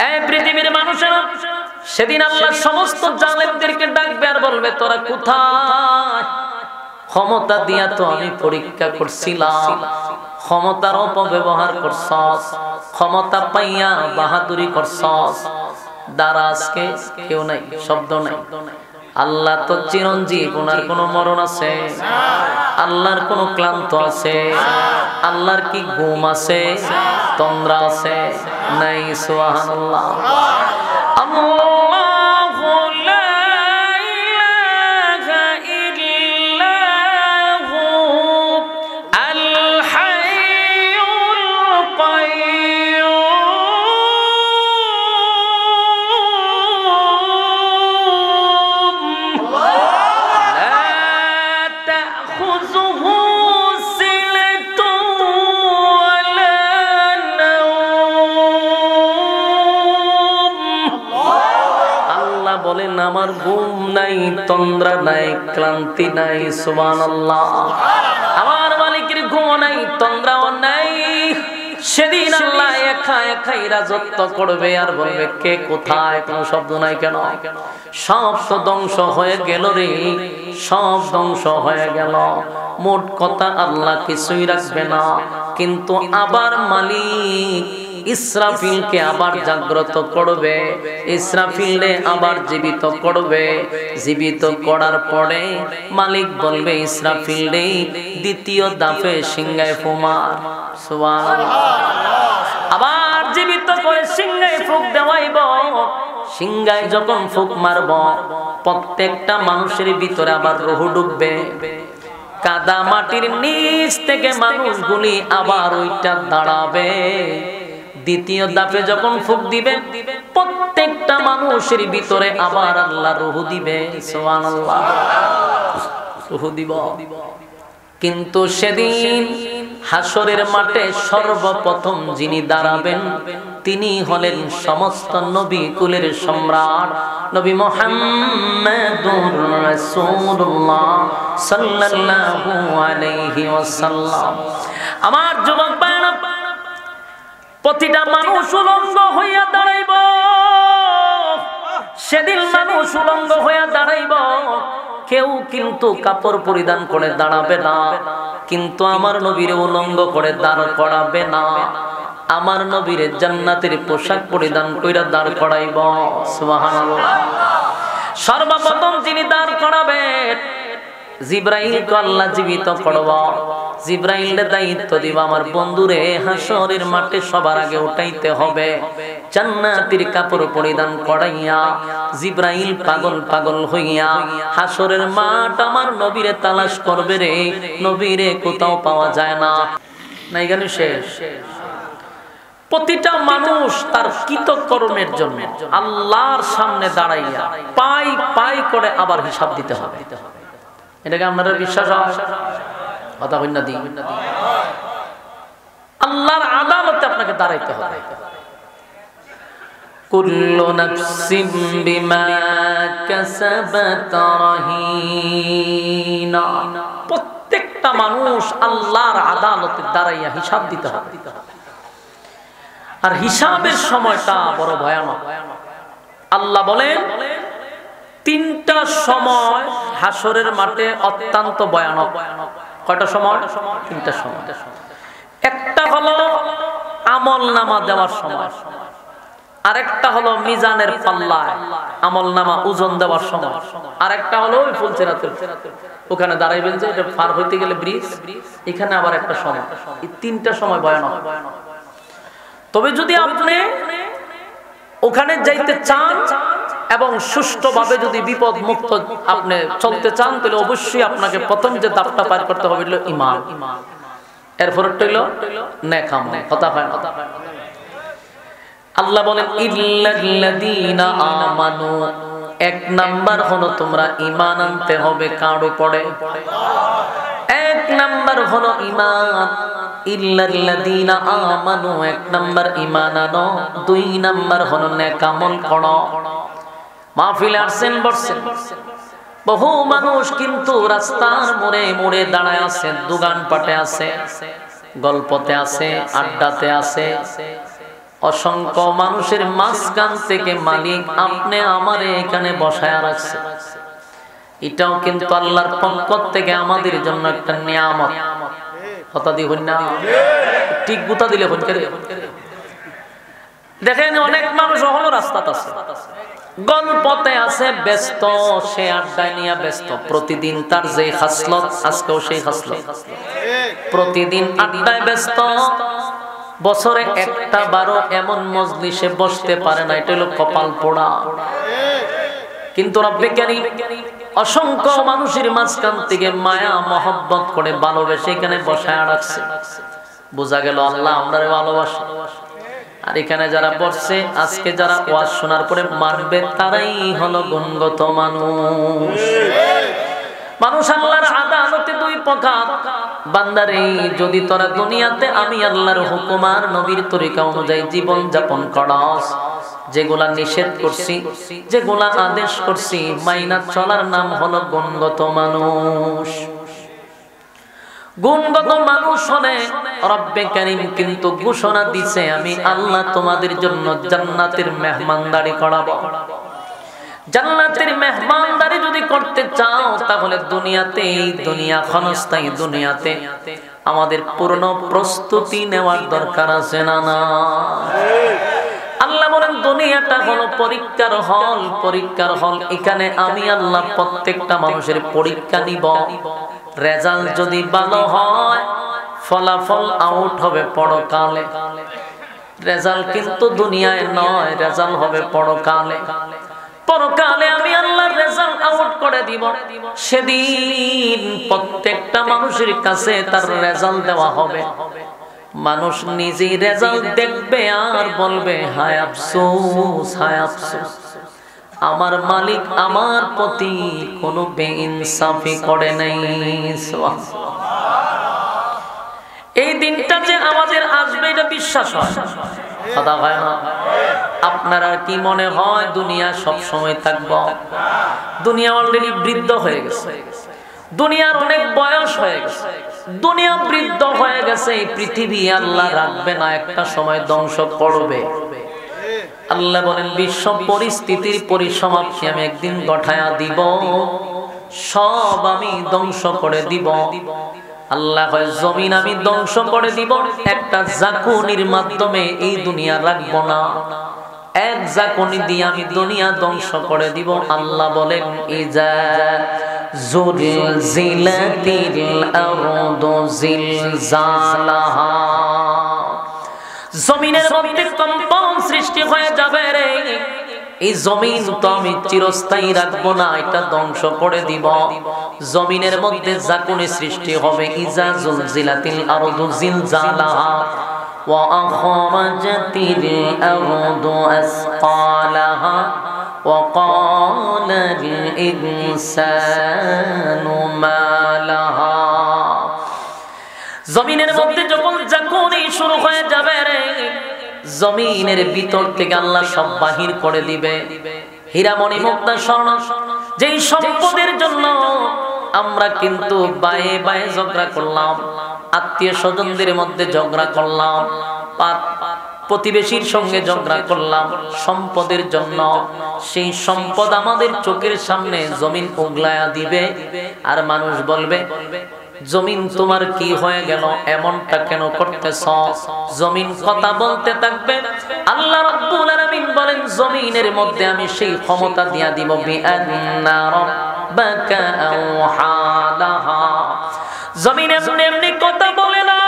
এই পৃথিবীর মানুষেরা সেদিন আল্লাহ সমস্ত জালেমদেরকে ডাকবে আর বলবে, তোরা কোথায়? ক্ষমতা দিয়া তো আমি পরীক্ষা করছিলাম, ক্ষমতার অপব্যবহার করছস, ক্ষমতা পাইয়া বাহাদুরি করছস। দ্বারা আজকে কেউ নাই, শব্দ নাই। আল্লাহ তো চিরঞ্জীব, ওনার কোনো মরণ আছে? আল্লাহর কোনো ক্লান্ত আছে? আল্লাহর কি ঘুম আছে, তন্দ্রা আছে? নাই। সুবহানাল্লাহ। আল্লাহু লা ইলাহা ইল্লাহু আল হাইয়ুল কাইয়্যুম লা তাখুযুহু সিনাতুন ওয়ালা নাওম। আল্লাহ বলেন, আমার ঘুম নাই, তন্দ্রা নাই, ক্লান্তি নাই। সুবহানাল্লাহ। আমার মালিকের ঘুম নাই, তন্দ্রাও নাই। সেদিন আল্লাহ একা একাই রাজত্ব করবে আর বলবে, কে কোথায়? কোনো শব্দ নাই কেন? সব তো ধ্বংস হয়ে গেল রে, সব ধ্বংস হয়ে গেল। মোট কথা আল্লাহ কিছুই রাখবে না, কিন্তু আবার মালিক ইসরাফিলকে আবার জাগ্রত করবে, ইসরাফিলকে আবার জীবিত করবে। জীবিত করার পরে মালিক বলবে, ইসরাফিলকে দ্বিতীয় দাফে সিংহায় ফুমার। সুবহানাল্লাহ। আবার জীবিত করে সিংহায় ফুক দেওয়াইব। সিংহায় যখন ফুক মারব, প্রত্যেকটা মানুষের ভিতরে আবার রূহ ঢুকবে। কাদা মাটির নিচ থেকে মানুষগুলি আবার ওইটা দাঁড়াবে। দ্বিতীয় দাফে যখন ফুক দিবে, প্রত্যেকটা মানুষের ভিতরে আবার আল্লাহ রূহ দিবে। সুবহানাল্লাহ। রূহ দিব। কিন্তু সেদিন হাসরের মাঠে সর্বপ্রথম যিনি দাঁড়াবেন, তিনি হলেন সমস্ত নবী কুলের সম্রাট নবী মুহাম্মাদুর রাসূলুল্লাহ সাল্লাল্লাহু আলাইহি ওয়াসাল্লাম। আমার যুবক ভাইরা, প্রতিটা মানুষ উলঙ্গ হইয়া দাঁড়াইব। সেদিন মানুষ উলঙ্গ হইয়া দাঁড়াইব। কেউ কিন্তু কাপড় পরিধান করে দাঁড়াবে না, কিন্তু আমার নবীরে উলঙ্গ করে দাঁড় করাবে না। আমার নবীরে জান্নাতের পোশাক পরিধান কইরা দাঁড় করাইব। সুবহানাল্লাহ। সর্বপ্রথম যিনি দাঁড় করাবেন, জিবরাইলকে আল্লাহ জীবিত করব। জিবরাইলের দায়িত্ব দিব, আমার বন্ধুরে হাসরের মাঠে সবার আগে উঠাইতে হবে। জান্নাতের কাপড় পরিধান করাইয়া জিবরাইল পাগল পাগল হইয়া হাসরের মাঠ আমার নবীরে তালাশ করবে রে। নবীরে কোথাও পাওয়া যায় না। নাই গানি শেষ। প্রতিটা মানুষ তার কৃতকর্মের জন্য আল্লাহর সামনে দাঁড়াইয়া পাই পাই করে আবার হিসাব দিতে হবে। এটাকে আপনারা বিশ্বাস হয়? কথা হইনা দি। আল্লাহর আদালতে আপনাকে দাঁড়াইতে হবে। কুল্লু নাফসিন বিমা কাসাবাত রাহিনা। প্রত্যেকটা মানুষ আল্লাহর আদালতে দাঁড়াইয়া হিসাব দিতে হবে। আর হিসাবের সময়টা বড় ভয়ানক। আল্লাহ বলেন, তিনটা সময় হাসরের মাঠে অত্যন্ত ভয়ানক। কয়টা সময়? তিনটা সময়। একটা হলো আমল নামা দেওয়ার সময়, আরেকটা হলো মিজানের পাল্লায় আমল নামা ওজন দেওয়ার সময়, আরেকটা হলো ওই ফুলচেরাতে ওখানে দাঁড়াইবেন যে এটা পার হইতে গেলে ব্রিজ, এখানে আবার একটা সময়। এই তিনটা সময় ভয়ানক। তবে যদি আপনি ওখানে যাইতে চান এবং সুষ্ঠুভাবে যদি বিপদ মুক্ত আপনি চলতে চান, তাহলে অবশ্যই আপনাকে প্রথম যে ধাপটা পার করতে হবে হলো ঈমান। এরপর হইল নেক আমল। কথা হয় না? আল্লাহ বলেন, ইল্লাল্লাযীনা আমানু। এক নাম্বার হলো তোমরা ঈমান আনতে হবে। কার উপরে? এক নাম্বার হলো ঈমান। ইল্লাল্লাযীনা আমানু, এক নাম্বার ঈমান আনো। দুই নাম্বার হলো নেক আমল করো। মাহফিলে আসেন, বসছেন, বহু মানুষ কিন্তু রাস্তার মোড়ে মোড়ে দাঁড়ায় আছে, দোকান পাটে আছে, গল্পতে আছে, আড্ডাতে আছে, অসংখ্য মানুষের মাঝখান থেকে মালিক আপনি আমারে এখানে বসায় রাখছে। এটাও কিন্তু আল্লাহর পক্ষ থেকে আমাদের জন্য একটা নিয়ামত। কথা দি হই না, ঠিক গুতা দিলে হন করে। দেখেন অনেক মানুষ হলো রাস্তাতে আছে, গল্পতে আছে ব্যস্ত, সে আড্ডায় নিয়ে ব্যস্ত। প্রতিদিন তার যে খাসলত, আজকেও সেই খাসলত, প্রতিদিন আড্ডায় ব্যস্ত। বছরে একটা বারো এমন মজলিসে বসতে পারে না, এটা হলো কপাল পোড়া। কিন্তু রব্বে কারীম অসংখ্য মানুষের মাঝখান থেকে মায়া মহব্বত করে ভালোবেসে এখানে বসায় রাখছে। বোঝা গেল আল্লাহ আমরারে ভালোবাসে। আর এখানে যারা বসছে, আজকে যারা ওয়াজ শোনার পরে মানবে, তারাই হলো গুণগত মানুষ। মানুষ আল্লাহর আদালতে দুই প্রকার। বান্দারে, যদি তোরা দুনিয়াতে আমি আল্লাহর হুকুম আর নবীর তরিকা অনুযায়ী জীবন যাপন করস, যেগুলা নিষেধ করছি, যেগুলা আদেশ করছি, মাইনা চলার নাম হলো গুণগত মানুষ। গুণগত মানুষ হলে রব্বে কারীম কিন্তু ঘোষণা দিছে, আমি আল্লাহ তোমাদের জন্য জান্নাতের মেহমানদারি করাবো। জান্নাতের মেহমানদারি যদি করতে চাও, তাহলে দুনিয়াতে, এই দুনিয়া ক্ষণস্থায়ী দুনিয়াতে আমাদের পূর্ণ প্রস্তুতি নেওয়ার দরকার আছে না? না, আল্লাহ বলেন দুনিয়াটা হলো পরীক্ষার হল। পরীক্ষার হল, এখানে আমি আল্লাহ প্রত্যেকটা মানুষের পরীক্ষা নিব। রেজাল্ট যদি ভালো হয়, ফলাফল আউট হবে পরকালে। রেজাল্ট কিন্তু দুনিয়ায় নয়, রেজাল্ট হবে পরকালে। পরকালে আমি আল্লাহ রেজাল্ট আউট করে দিব। সেদিন প্রত্যেকটা মানুষের কাছে তার রেজাল্ট দেওয়া হবে। মানুষ নিজেই রেজাল্ট দেখবে আর বলবে, হায় আফসোস, হায় আফসোস, আমার মালিক আমার প্রতি কোনো বেইনসাফি করে নাই। এই দিনটা যে আমাদের আসবে, এটা বিশ্বাস হয়, কথা হয় না? আপনার আর কি মনে হয় দুনিয়া সব সময় থাকবো? দুনিয়া অলরেডি বৃদ্ধ হয়ে গেছে, দুনিয়ার অনেক বয়স হয়ে গেছে, দুনিয়া বৃদ্ধ হয়ে গেছে। এই পৃথিবী আল্লাহ রাখবে না, একটা সময় ধ্বংস করবে। আল্লাহ বলেন বিশ্ব পরিস্থিতির পরিসমাপ্তি আমি একদিন ঘটায়া দিব, সব আমি ধ্বংস করে দিব। আল্লাহ কয় জমিন আমি ধ্বংস করে দিব, একটা জাকুনির মাধ্যমে এই দুনিয়া রাখবো না। এক জাকুনি দিয়ে আমি দুনিয়া ধ্বংস করে দিব। আল্লাহ বলেন ইজা জুলজিলাতিল আরদু জিলজালাহা, জমিনের মধ্যে কম্পন সৃষ্টি হয়ে যাবে রে। এই জমিন তো আমি চিরস্থায়ী রাখবো না, এটা ধ্বংস করে দিব। জমিনের মধ্যে জাকুনি সৃষ্টি হবে। ইজা জুলজিলাতিল আরদু জিলজালাহা ওয়া আখরাজাতিল আরদু আসকালাহা ওয়া ক্বালাল ইনসানু মা লাহা। জমিনের মধ্যে যখন জাকুনি শুরু হয়ে যাবে রে, জমিনের ভিতর থেকে আল্লাহ সব বাহির করে দিবে। হীরামণি মুক্তা স্বর্ণ, যেই সম্পদের জন্য আমরা কিন্তু বায়ে বায়ে ঝগড়া করলাম, আত্মীয় স্বজনদের মধ্যে ঝগড়া করলাম, প্রতিবেশীর সঙ্গে ঝগড়া করলাম সম্পদের জন্য, সেই সম্পদ আমাদের চোখের সামনে জমিন উগলায়া দিবে। আর মানুষ বলবে, জমিন তোমার কি হয়ে গেল, এমনটা কেন করতেছ? জমিন কথা বলতে থাকবে। আল্লাহ রাব্বুল আলামিন বলেন জমিনের মধ্যে আমি সেই ক্ষমতা দিয়া দিব, বিআন্না রাব্বাকা আওহালাহা। জমিন এমনি এমনি কথা বলে না,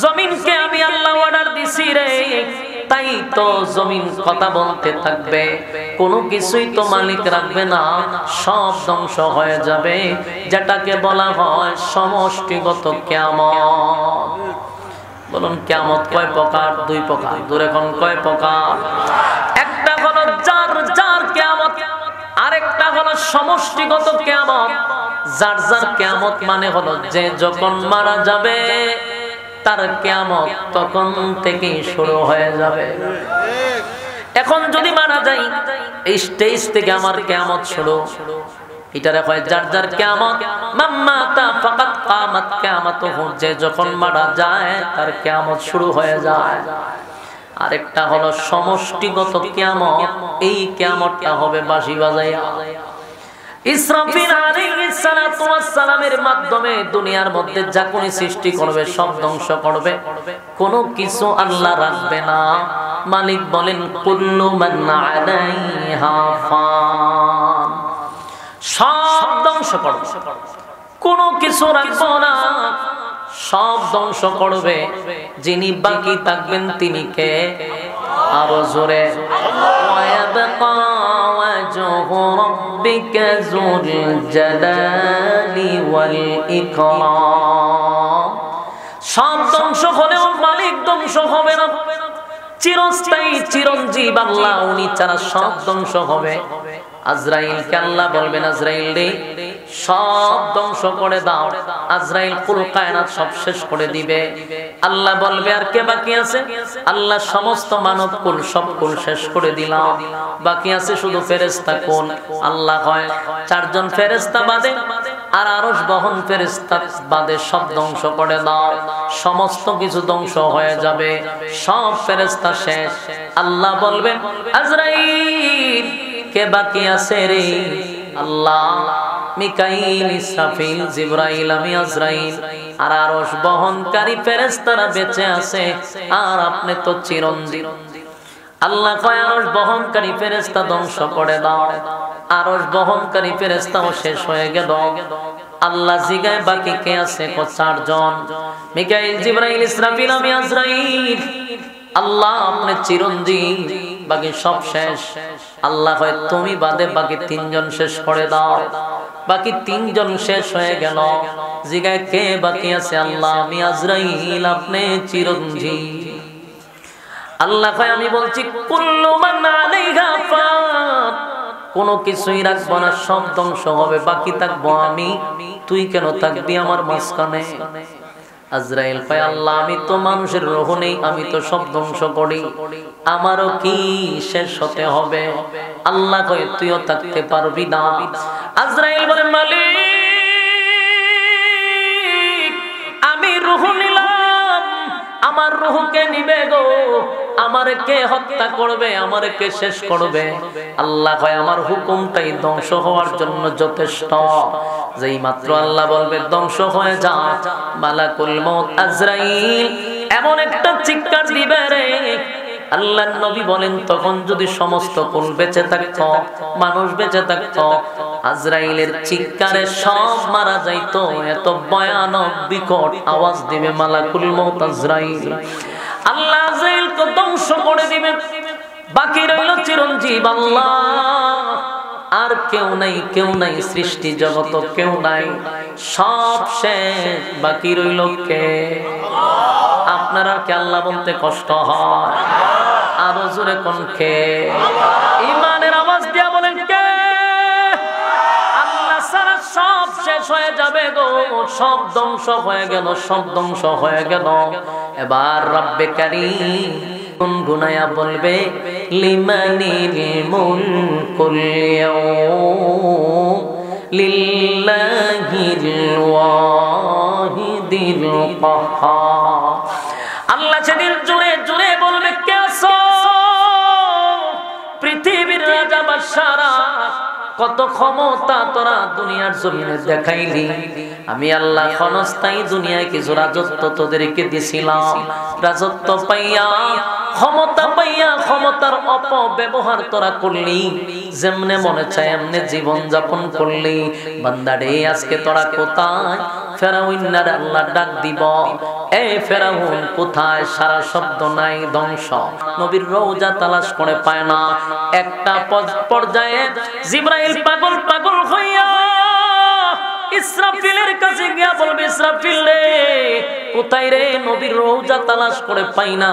জমিনকে আমি আল্লাহ অর্ডার দিছি রে, তাই তো জমিন কথা বলতে থাকবে। কোনো কিছুই তো মালিক রাখবে না, সব ধ্বংস হয়ে যাবে, যেটাকে বলা হয় সমষ্টিগত কিয়ামত। বলুন কিয়ামত কয় প্রকার? দুই প্রকার। দূরে কোন কয় প্রকার? একটা হলো যার যার কিয়ামত, আরেকটা হলো সমষ্টিগত কিয়ামত। যার যার কিয়ামত মানে হলো যে যখন মারা যাবে তার কিয়ামত তখন থেকেই শুরু হয়ে যাবে। এখন যদি মারা যাই, এই স্টেজ থেকে আমার কিয়ামত শুরু। এটারে হয় যার যার কিয়ামত। মাম্মাতা ফাকাত কামাত কিয়ামাতুহু, যে যখন মারা যায় তার কিয়ামত শুরু হয়ে যায়। আরেকটা হলো সমষ্টিগত কিয়ামত, এই কিয়ামতটা হবে বাঁশি বাজাইয়া। ইসরাফিল আলাইহিস সালাতু ওয়াস সালামের মাধ্যমে দুনিয়ার মধ্যে যা কোনো সৃষ্টি করবে সব ধ্বংস করবে, কোনো কিছু আল্লাহ রাখবে না। মালিক বলেন কুল্লু মান আলাইহা ফান, সব ধ্বংস করবে, কোনো কিছু রাখবো না, সব ধ্বংস করবে। যিনি বাকি থাকবেন তিনি কে? আরো জোরে, ওয়ায়াবকা ওয়াজহু রাব্বিকা যুল জালালি ওয়াল ইকরাম। সব ধ্বংস হলেও মালিক ধ্বংস হবে না। চিরস্থায়ী চিরঞ্জীব আল্লাহ, উনি ছাড়া সব ধ্বংস হবে। আজরাইলকে আল্লাহ বলবেন, আজরাইল রে সব ধ্বংস করে দাও। আজরাইল কুল কায়নাত সব শেষ করে দিবে। আল্লাহ বলবে আর কে বাকি আছে? আল্লাহ সমস্ত মানব কুল সব কুল শেষ করে দিলাম, বাকি আছে শুধু ফেরেশতা কুল। আল্লাহ হয় চারজন ফেরেশতা বাদে আর আরশ বহন ফেরেশতা বাদে সব ধ্বংস করে দাও। সমস্ত কিছু ধ্বংস হয়ে যাবে, সব ফেরেশতা শেষ। আল্লাহ বলবেন আজরাইল কে বাকি আছে রে? আল্লাহ মিকাইল, ইসরাফিল, জিবরাইল, আমি আজরাইল আর আরশ বহনকারী ফেরেশতারা বেঁচে আছে, আর আপনি তো চিরঞ্জীব। আল্লাহ কয় আরশ বহনকারী ফেরেশতা ধ্বংস করে দাও। আরশ বহনকারী ফেরেশতাও শেষ হয়ে গেল। আল্লাহ জিগায় বাকি কে আছে? চারজন, মিকাইল, জিবরাইল, ইসরাফিল, আমি আজরাইল। আল্লাহ আপনি চিরঞ্জীব, বাকি সব শেষ। আল্লাহ হয় তুমি বাদে বাকি তিনজন শেষ করে দাও। বাকি তিনজন শেষ হয়ে গেল। জিগায় কে বাকি আছে? আল্লাহ আমি আজরাইল, আপনি চিরঞ্জীব। আল্লাহ কয় আমি বলছি কুল্লু মান আলাইহা ফান, কোনো কিছুই রাখবো না, সব ধ্বংস হবে, বাকি থাকবো আমি। তুই কেন থাকবি আমার মাঝখানে? আজরাইল কয় আল্লাহ আমি তো মানুষের রূহ নেই, আমি তো সব ধ্বংস করি, আমারও কি শেষ হতে হবে? আল্লাহ কয় তুইও থাকতে পারবি না। আজরাইল বলে মালিক আমি রূহ নিলাম, আমার রূহকে নিবে গো, আমারে কে হত্যা করবে, আমারে কে শেষ করবে? আল্লাহ কয় আমার হুকুমটাই ধ্বংস হওয়ার জন্য যথেষ্ট। যেই মাত্র আল্লাহ বলবে ধ্বংস হয়ে যা, মালাকুল মউত আজরাইল এমন একটা চিৎকার দিবে রে, আল্লাহর নবী বলেন তখন যদি সমস্ত কুল বেঁচে থাকতো, মানুষ বেঁচে থাকতো, আজরাইলের চিৎকারে সব মারা যাইতো। এত ভয়ানক বিকট আওয়াজ দিবে মালাকুল মউত আজরাইল। আল্লাহ আজরাইলকে ধ্বংস করে দিবে, বাকি রইল চিরঞ্জীব আল্লাহ। আর কেউ নাই, কেউ নাই, সৃষ্টি জগত কেউ নাই, সব শেষ। বাকি রইল কে? আপনারা কে আল্লাহ বলতে কষ্ট হয়? আরো জোরে কোন কে? ইমানের আওয়াজ দিয়া বলেন কে? আল্লাহ সারা সব শেষ হয়ে যাবে গো, সব ধ্বংস হয়ে গেল, সব ধ্বংস হয়ে গেল। এবার রব্বে কারীম গুনগুনায়া বলবে লিমানিল মুলকুল ইয়াউম লিল্লাহিল ওয়াহিদিল কাহ্হার। আল্লাহ সেদিন জোরে জোরে বলবে কে আছো? পৃথিবীর রাজা বাদশারা, কত ক্ষমতা তোরা দুনিয়ার জমিনে দেখাইলি। আমি আল্লাহ ক্ষণস্থায়ী দুনিয়ায় কিছু রাজত্ব তোদেরকে দিছিলাম। রাজত্ব পাইয়া, ক্ষমতা পাইয়া ক্ষমতার অপব্যবহার তোরা করলি, যেমনে মনে চায় এমনে জীবন যাপন করলি। বান্দারে আজকে তোরা কোথায়? ফেরাউনের আল্লাহ ডাক দিব, এ ফেরাউন কোথায়? সারা শব্দ নাই, ধ্বংস। নবীর রওজা তালাশ করে পায় না। একটা পর্যায়ে জিবরাইল পাগল পাগল হইয়া ইসরাফিলের কাছে গিয়া বলবে, ইসরাফিল রে, কোথায় রে? নবীর রওজা তালাশ করে পাই না।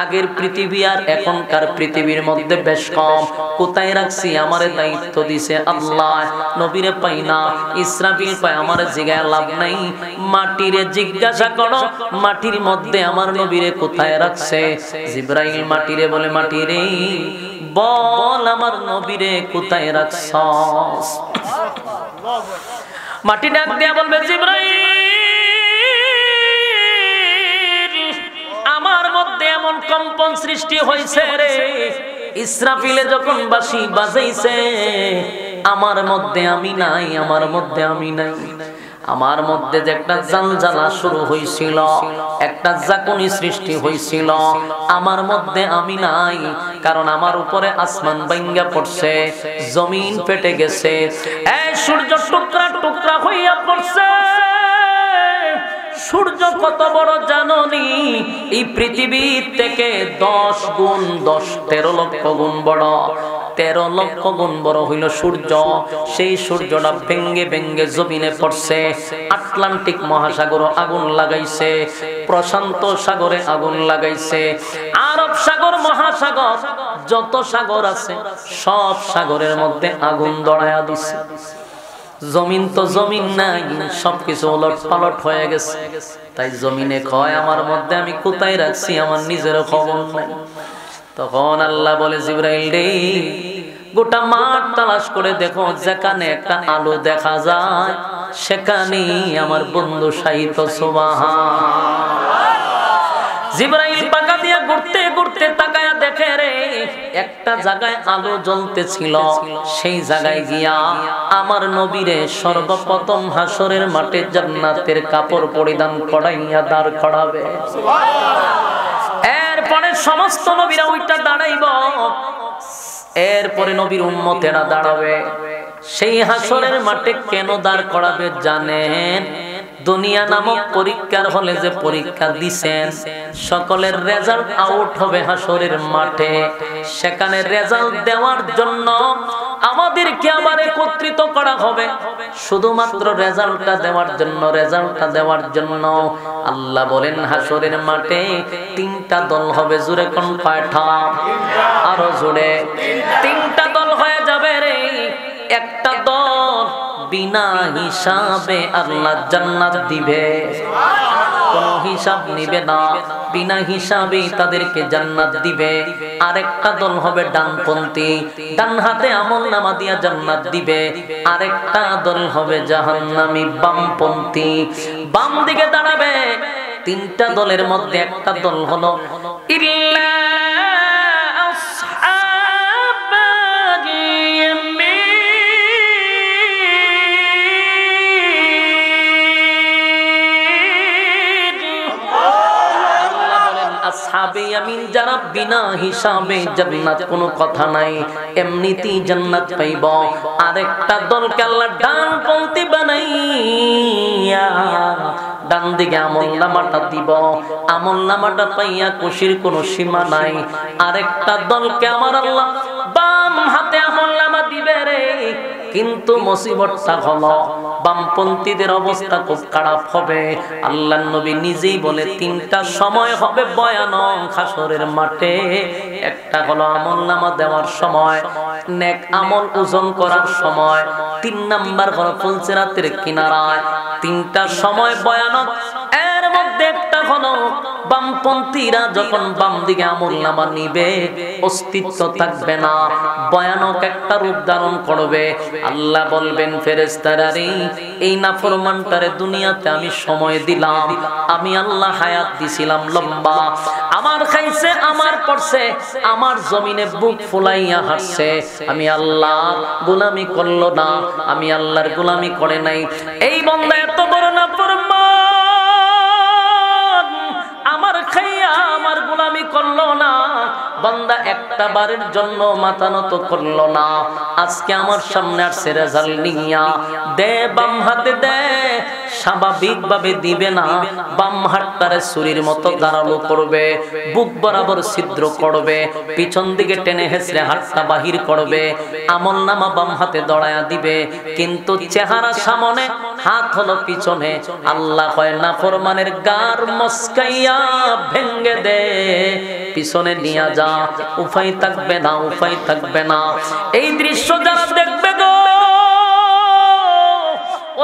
আগের পৃথিবী আর এখনকার পৃথিবীর মধ্যে বেশ কম। কোথায় রাখছি? আমারে দায়িত্ব দিছে আল্লাহ, নবীরে পাই না। ইসরাফিল পায়, আমারে জিজ্ঞাসা লাভ নাই, মাটিরে জিজ্ঞাসা করো, মাটির মধ্যে আমার নবীরে কোথায় রাখছে? জিবরাইল মাটিরে বলে, মাটিরে বল আমার নবীরে কোথায় রাখছস? মাটি ডাক দিয়া বলবে, জিবরাইল, আমার মধ্যে এমন কম্পন সৃষ্টি হয়েছে রে, ইসরাফিলে যখন বাঁশি বাজাইছে আমার মধ্যে আমি নাই, আমার মধ্যে আমি নাই। আমার মধ্যে যে একটা জানজালা শুরু হয়েছিল, একটা জাকুনি সৃষ্টি হয়েছিল, আমার মধ্যে আমি নাই। কারণ আমার উপরে আসমান ভাঙ্গা পড়ছে, জমিন ফেটে গেছে, এই সূর্য টুকরা টুকরা হইয়া পড়ছে। সূর্য কত বড় জানোনি? এই পৃথিবী থেকে 10 গুণ 10 13 লক্ষ গুণ বড়। 13 লক্ষ গুণ বড় হইল সূর্য। সেই সূর্যটা ভেঙ্গে ভেঙ্গে জমিনে পড়ছে। আটলান্টিক মহাসাগর আগুন লাগাইছে, প্রশান্ত সাগরে আগুন লাগাইছে, আরব সাগর মহাসাগর যত সাগর আছে সব সাগরের মধ্যে আগুন ধরায়া দিছে। জমিন তো জমিন নাই, সবকিছু উলট পালট হয়ে গেছে। তাই জমিনে কয় আমার মধ্যে আমি কোথায় রাখছি আমার নিজের খবর নাই। তখন আল্লাহ বলে, জিবরাইল রে, গোটা মাঠ তালাশ করে দেখো, যেখানে একটা আলো দেখা যায় সেখানেই আমার বন্ধু শায়িত। সুবহান। জিবরাইল পাকা দিয়া ঘুরতে ঘুরতে তাকায়া দেখে রে, একটা জায়গায় আলো জ্বলতেছিল। সেই জায়গায় গিয়া আমার নবীরে সর্বপ্রথম হাসরের মাঠে জান্নাতের কাপড় পরিধান করাইয়া দাঁড় করাবে। এরপরে সমস্ত নবীরা ওইটা দাঁড়াইব, এরপরে নবীর উম্মতেরা দাঁড়াবে। সেই হাসরের মাঠে কেন দাঁড় করাবে জানেন? দুনিয়া নামক পরীক্ষার হলে যে পরীক্ষা দিছেন, সকলের রেজাল্ট আউট হবে হাসরের মাঠে। সেখানে রেজাল্ট দেওয়ার জন্য আমাদেরকে আবার একত্রিত করা হবে, শুধুমাত্র রেজাল্টটা দেওয়ার জন্য। রেজাল্টটা দেওয়ার জন্য আল্লাহ বলেন, হাসরের মাঠে 3টা দল হবে। জোরে কোন কয়টা? আরো জোরে। 3টা দল হয়ে যাবে রে। একটা দল বিনা হিসাবে আল্লাহ জান্নাত দিবে, কোনো হিসাব নিবে না, বিনা হিসাবে তাদেরকে জান্নাত দিবে। আরেকটা দল হবে ডানপন্থী, ডান হাতে আমলনামা দিয়া জান্নাত দিবে। আরেকটা দল হবে জাহান্নামী, বামপন্থী, বাম দিকে দাঁড়াবে। 3টা দলের মধ্যে একটা দল হলো ইল্লা আসহাবে ইয়ামিন, যারা বিনা হিসাবে জান্নাত, কোনো কথা নাই, এমনিতেই জান্নাত পাইব। আরেকটা দলকে আল্লাহ ডানপন্থী বানাইয়া ডান দিকে আমলনামাটা দিব। আমলনামাটা পাইয়া খুশির কোনো সীমা নাই। আরেকটা দলকে আমার আল্লাহ বাম হাতে আমলনামা দিবে রে। কিন্তু মুসিবতটা হলো বামপন্থীদের অবস্থা খুব খারাপ হবে। আল্লাহর নবী নিজেই বলে 3টা সময় হবে ভয়ানক হাসরের মাঠে। একটা হলো আমলনামা দেওয়ার সময়, নেক আমল ওজন করার সময়। 3 নাম্বার হলো ফুলসিরাতের কিনারায়। 3টা সময় ভয়ানক। এর মধ্যে একটা হলো বামপন্থীরা যখন বাম দিকে আমলনামা নিবে, অস্তিত্ব থাকবে না, ভয়ানক একটা রূপ ধারণ করবে। আল্লাহ বলবেন, ফেরেশতারা রে, এই নাফরমানটারে দুনিয়াতে আমি সময় দিলাম, আমি আল্লাহ হায়াত দিছিলাম লম্বা, আমার খাইছে, আমার পড়ছে, আমার জমিনে বুক ফুলাইয়া হাসছে, আমি আল্লাহ গোলামি করলো না, আমি আল্লাহর গোলামি করে নাই। এই বান্দা এত বড় নাফরমান, আমার খাইয়া আমার গোলামি করলো না, বান্দা একটা বারের জন্য মাথা নত করলো না। আজকে আমার সামনে আসছে রেজাল্ট নিয়া, দে বাম হাতে দে, স্বাভাবিক ভাবে দিবে না, বাম হাতটারে ছুরির মতো ধারালো করবে, বুক বরাবর ছিদ্র করবে, পিছন দিকে টেনে হেঁচড়ে হাতটা বাহির করবে, আমলনামা বাম হাতে দড়ায়া দিবে। কিন্তু চেহারা সামনে হাত হলো পিছনে। আল্লাহ কয় নাফরমানের গার মস্কাইয়া ভেঙ্গে দে, পিছনে নিয়ে যা, উপায় থাকবে না, উপায় থাকবে না। এই দৃশ্য যারা দেখবে গো,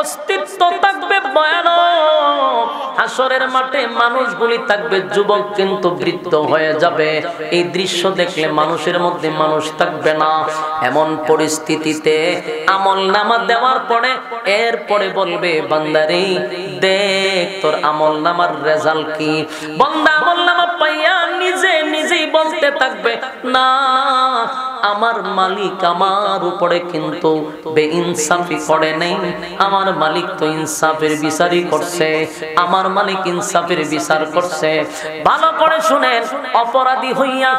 অস্তিত্ব থাকবে ভয়ানক। হাসরের মাঠে মানুষগুলি থাকবে যুবক, কিন্তু বৃদ্ধ হয়ে যাবে। এই দৃশ্য দেখলে মানুষের মধ্যে মানুষ থাকবে না। এমন পরিস্থিতিতে আমলনামা দেওয়ার পরে এরপরে বলবে বান্দারে দেখ তোর আমলনামার রেজাল্ট কি। বান্দা আমলনামা পাইয়া নিজেই বলতে থাকবে না, আমার মালিক আমার উপরে কিন্তু বেইনসাফি করে নাই, আমার মালিক তো ইনসাফের বিচারই করছে, আমার মালিক ইনসাফের বিচার করছে। ভালো করে শুনেন, অপরাধী হইয়া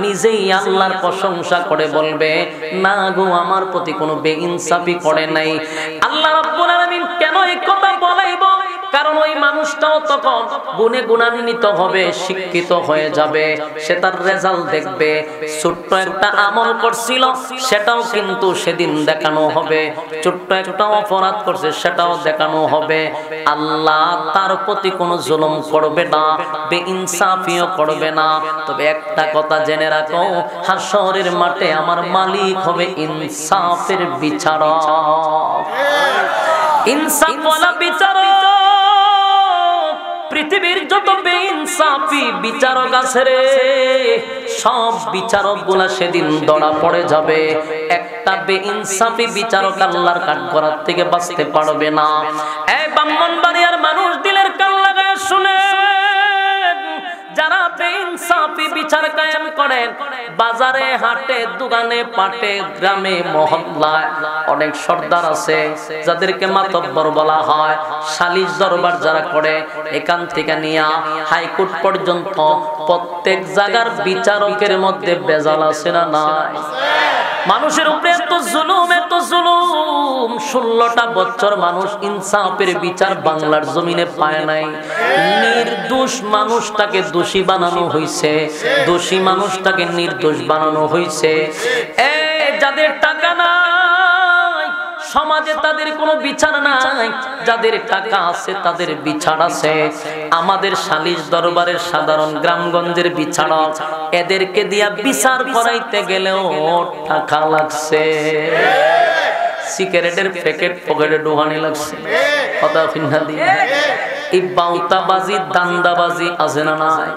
নিজেই আল্লাহর প্রশংসা করে বলবে না গো আমার প্রতি কোনো বেইনসাফি করে নাই। আল্লাহ রাব্বুল আলামিন কেন এই কথা বলাইব? কারণ ওই মানুষটাও তখন গুণে গুণান্বিত হবে, শিক্ষিত হয়ে যাবে, সে তার রেজাল্ট দেখবে। ছোট্ট একটা আমল করছিল সেটাও কিন্তু সেদিন দেখানো হবে, ছোট্ট একটা অপরাধ করছে সেটাও দেখানো হবে। আল্লাহ তার প্রতি কোনো জুলুম করবে না, বেইনসাফিও করবে না। তবে একটা কথা জেনে রাখো, হাসরের মাঠে আমার মালিক হবে ইনসাফের বিচারক, ইনসাফওয়ালা বিচারক। পৃথিবীর যত বেইনসাফি বিচারক আছে রে, সব বিচারক গুলা সেদিন ধরা পড়ে যাবে। একটা বেইনসাফি বিচারক আল্লাহর কাঠগড়ার থেকে বাঁচতে পারবে না। এই ব্রাহ্মণবাড়িয়ার মানুষ দিলের কান লাগায় শুনে, যারা বেইনসাফি বিচার কায়েম করেন, বাজারে হাটে দোকানে পাটে গ্রামে মহল্লায় অনেক সর্দার আছে যাদেরকে মাতব্বর বলা হয়। সালিশ দরবার যারা করে, এখান থেকে নিয়ে হাইকোর্ট পর্যন্ত প্রত্যেক জায়গার বিচারকের মধ্যে বেজাল আছে না নাই? মানুষের উপরে এত জুলুম, এত জুলুম। 16টা বছর মানুষ ইনসাফের বিচার বাংলার জমিনে পায় নাই। নির্দোষ মানুষটাকে দোষী বানানো হয়েছে, দোষী মানুষটাকে নির্দোষ বানানো হয়েছে। যাদের টাকা নাই সমাজে তাদের কোনো বিচার নাই, যাদের টাকা আছে তাদের বিচার আছে। আমাদের সালিশ দরবারের সাধারণ গ্রামগঞ্জের বিচারক, এদেরকে দিয়া বিচার করাইতে গেলেও টাকা লাগছে। সিগারেটের প্যাকেট পকেটে ঢোকানি লাগছে, কথা ফিন্না দিয়ে। এই বাউতাবাজি দান্দাবাজি আছে না নাই?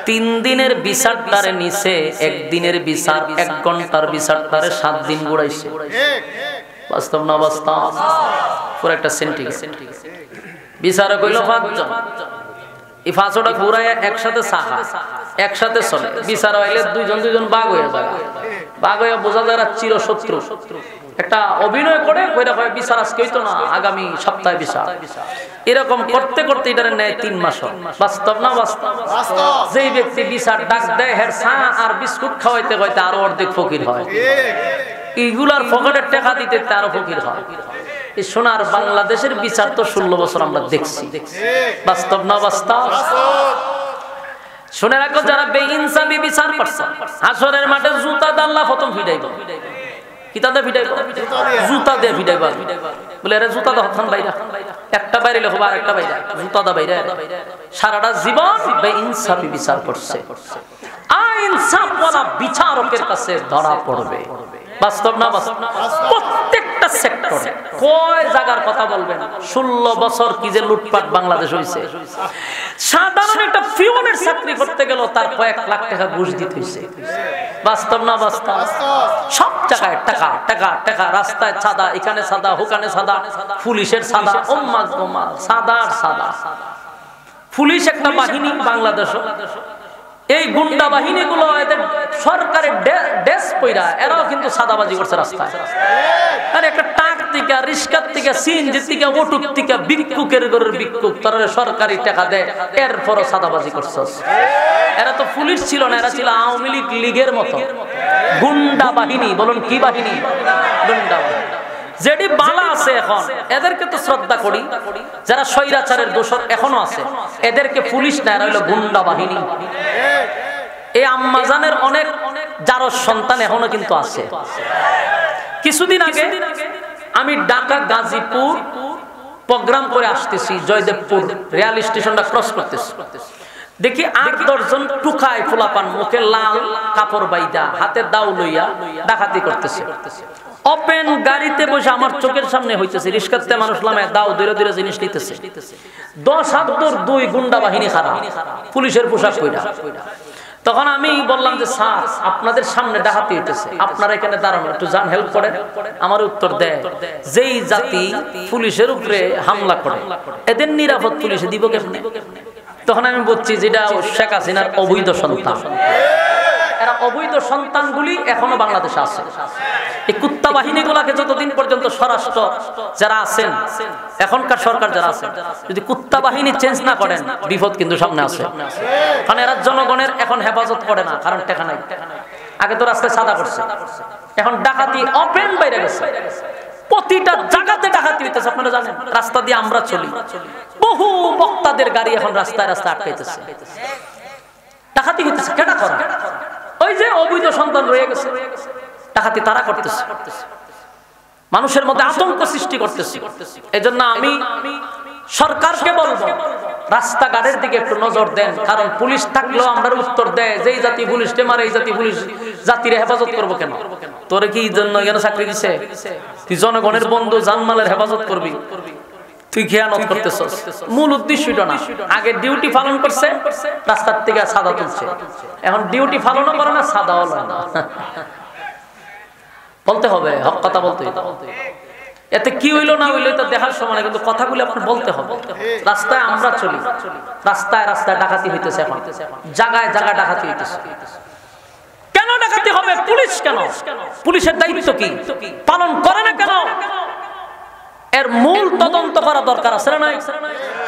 3 দিনের বিচারটারে নিছে, 1 দিনের বিচার, 1 ঘন্টার বিচারটারে 7 দিন ঘুরাইছে। বাস্তব না বাস্তব? পুরো একটা সেন্টিগ্রেড বিচারক হইল 5 জন। এই 5টা ঘুরাইয়া একসাথে সাহা, একসাথে চলে। বিচার হইলে 2 জন বাঘ হয়ে যায়, বাঘ হয়ে বোঝা যায় চিরশত্রু। একটা অভিনয় করে কইরা হয় বিচার আজকে হইতো না, আগামী সপ্তাহে বিচার। এরকম করতে করতে এটারে নেয় 3 মাস। বাস্তব না বাস্তব? যেই ব্যক্তি বিচার ডাক দেয়, হের চা আর বিস্কুট খাওয়াইতে খাওয়াইতে আরো অর্ধেক ফকির হয়। এইগুলার পকেটের টাকা দিতে আরো ফকির হয়। এই সোনার বাংলাদেশের বিচার তো 16 বছর আমরা দেখছি। বাস্তব না বাস্তব? শুনে রাখো, যারা বেইনসাফি বিচার করছে হাসরের মাঠে জুতা দিয়ে আল্লাহ প্রথম ফিডাইব। কি তাদের ফিডাইব? জুতা দিয়ে ফিডাইব। বলে আরে জুতা দাও হাত বাইরা, একটা বাইরে লেখো আর একটা বাইরা, জুতা দা বাইরা। সারাটা জীবন বেইনসাফি বিচার করছে, ইনসাফওয়ালা বিচারকের কাছে ধরা পড়বে। বাস্তব না বাস্তব? প্রত্যেকটা সেক্টরে কয় জায়গার কথা বলবেন? 16 বছর কি যে লুটপাট বাংলাদেশ হইছে। সাধারণ একটা পিওনের চাকরি করতে গেল তার কয়েক লাখ টাকা ঘুষ দিতে হইছে। বাস্তব না বাস্তব? সব জায়গায় টাকা টাকা টাকা, রাস্তায় সাদা, এখানে সাদা, ওখানে সাদা, পুলিশের সাদা, ওম্মা গোমা, সাদার সাদা। পুলিশ একটা বাহিনী বাংলাদেশ, এই গুন্ডা বাহিনীগুলো এদের সরকারের ড্রেস পইরা এরাও কিন্তু সাদাবাজি করছে রাস্তায়। আরে একটা টাক থেকে, রিস্কার থেকে, সিএনজি থেকে, অটোর থেকে, ভিক্ষুকের ঘরের ভিক্ষুক তারা সরকারি টাকা দেয়, এরপরও সাদাবাজি করছে। এরা তো পুলিশ ছিল না, এরা ছিল আওয়ামী লীগের মতো গুন্ডা বাহিনী। বলুন কি বাহিনী? গুন্ডা বাহিনী। যেটি বালা আছে এখন এদেরকে তো শ্রদ্ধা করি, যারা স্বৈরাচারের দোষর এখনো আছে এদেরকে পুলিশ না, এরা হইলো গুন্ডা বাহিনী। এই আম্মাজানের অনেক জারজ সন্তান এখনো কিন্তু আছে। কিছুদিন আগে আমি ঢাকা, গাজীপুর, প্রোগ্রাম করে আসতেছি, জয়দেবপুর রেল স্টেশনটা ক্রস করতেছি, দেখি 8-10 জন টুকায় পোলাপান, মুখে লাল কাপড় বাইদা, হাতে দাও লইয়া ডাকাতি করতেছে। ওপেন গাড়িতে বসে আমার চোখের সামনে হইতেছে, রিস্কাতে মানুষ লামে দাও ধীরে ধীরে জিনিস নিতেছে। 10 হাত দূর 2 গুন্ডা বাহিনী খারাপ, পুলিশের পোশাক পইরা। তখন আমি বললাম যে স্যার, আপনাদের সামনে ডাকাতি হইতেছে, আপনারা এখানে দাঁড়ানো, একটু যান হেল্প করেন। আমার উত্তর দেয়, যেই জাতি পুলিশের উপরে হামলা করে এদের নিরাপদ পুলিশে দিব কেমনে? তখন আমি বলছি যেটা শেখ হাসিনার অবৈধ সন্তান, এরা অবৈধ সন্তানগুলি এখনো বাংলাদেশে আছে। এই কুত্তা বাহিনীগুলাকে যতদিন পর্যন্ত স্বরাষ্ট্র যারা আছেন, এখনকার সরকার যারা আছেন, যদি কুত্তা বাহিনী চেঞ্জ না করেন, বিপদ কিন্তু সামনে আছে। কারণ এরা জনগণের এখন হেফাজত করে না, কারণ টাকা নাই। আগে তো রাস্তায় সাদা করছে, এখন ডাকাতি ওপেন বাইরে গেছে, প্রতিটা জায়গাতে ডাকাতি হইতেছে। আপনারা জানেন, রাস্তা দিয়ে আমরা চলি, বহু বক্তাদের গাড়ি এখন রাস্তায় রাস্তায় আটকাইতেছে, ডাকাতি হইতেছে। কেডা করে? ওই যে অবৈধ সন্তান রয়ে গেছে, ডাকাতি তারা করতেছে, মানুষের মধ্যে আতঙ্ক সৃষ্টি করতেছে। এজন্য আমি সরকারকে বলবো, রাস্তাঘাটের দিকে একটু নজর দেন। কারণ পুলিশ থাকলেও আমরা উত্তর দেয়, যেই জাতি পুলিশকে মারে, এই জাতি পুলিশ জাতির হেফাজত করবো কেন? তোরে কি জন্য এখানে চাকরি দিছে? তুই জনগণের বন্ধু, জানমালের হেফাজত করবি, তুই খেয়ানত করতেছস। মূল উদ্দেশ্যটা না, আগে ডিউটি পালন করছে, রাস্তার থেকে সাদা তুলছে, এখন ডিউটি পালনও করে না, সাদাও লয় না। বলতে হবে, হক কথা বলতে হবে। এতে কি হইলো না হইলো এটা দেখার সময়, কিন্তু কথাগুলো আপনার বলতে হবে। রাস্তায় আমরা চলি, রাস্তায় রাস্তায় ডাকাতি হইতেছে, এখন জায়গায় জায়গায় ডাকাতি হইতেছে। কেন ডাকাতি হবে? পুলিশ কেন? পুলিশের দায়িত্ব কি পালন করে না কেন? এর মূল তদন্ত করা দরকার আছে না নাই?